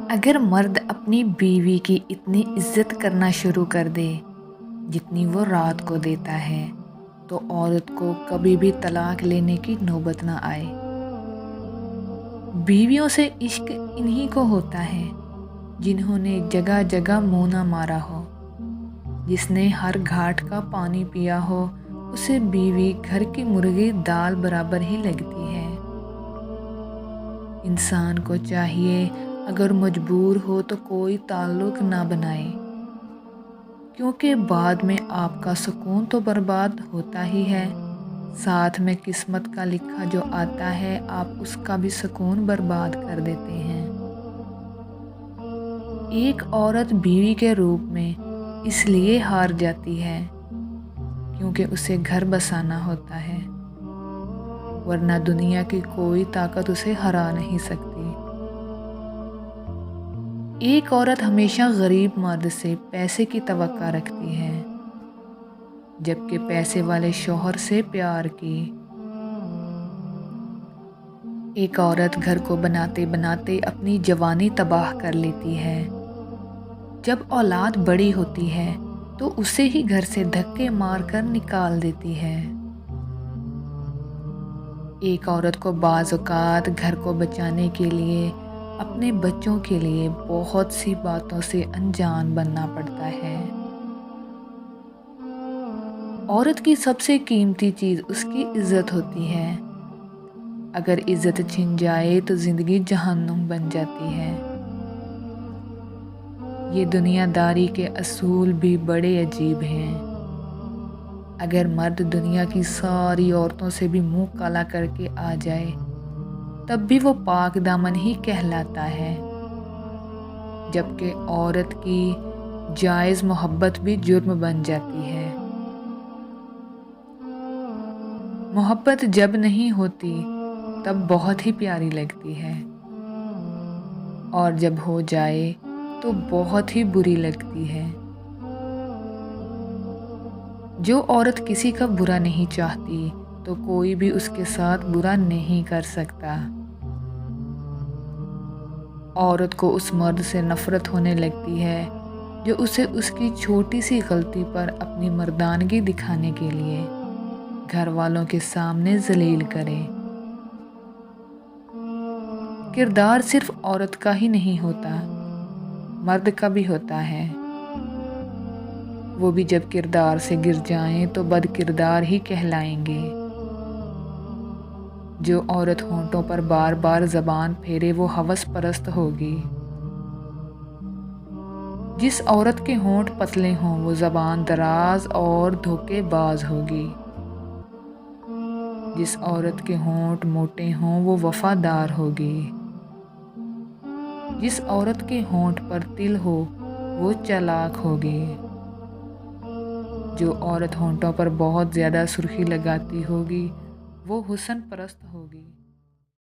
اگر مرد اپنی بیوی کی اتنی عزت کرنا شروع کر دے جتنی وہ رات کو دیتا ہے تو عورت کو کبھی بھی طلاق لینے کی نوبت نہ آئے۔ بیویوں سے عشق انہی کو ہوتا ہے جنہوں نے جگہ جگہ منہ نہ مارا ہو۔ جس نے ہر گھاٹ کا پانی پیا ہو اسے بیوی گھر کی مرغی دال برابر ہی لگتی ہے۔ انسان کو چاہیے اگر مجبور ہو تو کوئی تعلق نہ بنائے، کیونکہ بعد میں آپ کا سکون تو برباد ہوتا ہی ہے، ساتھ میں قسمت کا لکھا جو آتا ہے آپ اس کا بھی سکون برباد کر دیتے ہیں۔ ایک عورت بیوی کے روپ میں اس لیے ہار جاتی ہے کیونکہ اسے گھر بسانا ہوتا ہے، ورنہ دنیا کی کوئی طاقت اسے ہرا نہیں سکتی۔ ایک عورت ہمیشہ غریب مرد سے پیسے کی توقع رکھتی ہے، جبکہ پیسے والے شوہر سے پیار کی۔ ایک عورت گھر کو بناتے بناتے اپنی جوانی تباہ کر لیتی ہے، جب اولاد بڑی ہوتی ہے تو اسے ہی گھر سے دھکے مار کر نکال دیتی ہے۔ ایک عورت کو بعض اوقات گھر کو بچانے کے لیے اپنے بچوں کے لیے بہت سی باتوں سے انجان بننا پڑتا ہے۔ عورت کی سب سے قیمتی چیز اس کی عزت ہوتی ہے۔ اگر عزت چھن جائے تو زندگی جہنم بن جاتی ہے۔ یہ دنیا داری کے اصول بھی بڑے عجیب ہیں۔ اگر مرد دنیا کی ساری عورتوں سے بھی منہ کالا کر کے آ جائے تب بھی وہ پاک دامن ہی کہلاتا ہے، جبکہ عورت کی جائز محبت بھی جرم بن جاتی ہے۔ محبت جب نہیں ہوتی تب بہت ہی پیاری لگتی ہے، اور جب ہو جائے تو بہت ہی بری لگتی ہے۔ جو عورت کسی کا برا نہیں چاہتی تو کوئی بھی اس کے ساتھ برا نہیں کر سکتا۔ عورت کو اس مرد سے نفرت ہونے لگتی ہے جو اسے اس کی چھوٹی سی غلطی پر اپنی مردانگی دکھانے کے لیے گھر والوں کے سامنے ذلیل کرے۔ کردار صرف عورت کا ہی نہیں ہوتا، مرد کا بھی ہوتا ہے۔ وہ بھی جب کردار سے گر جائیں تو بد کردار ہی کہلائیں گے۔ جو عورت ہونٹوں پر بار بار زبان پھیرے وہ ہوس پرست ہوگی۔ جس عورت کے ہونٹ پتلے ہوں وہ زبان دراز اور دھوکے باز ہوگی۔ جس عورت کے ہونٹ موٹے ہوں وہ وفادار ہوگی۔ جس عورت کے ہونٹ پر تل ہو وہ چالاک ہوگی۔ جو عورت ہونٹوں پر بہت زیادہ سرخی لگاتی ہوگی وہ حسن پرست ہوگی۔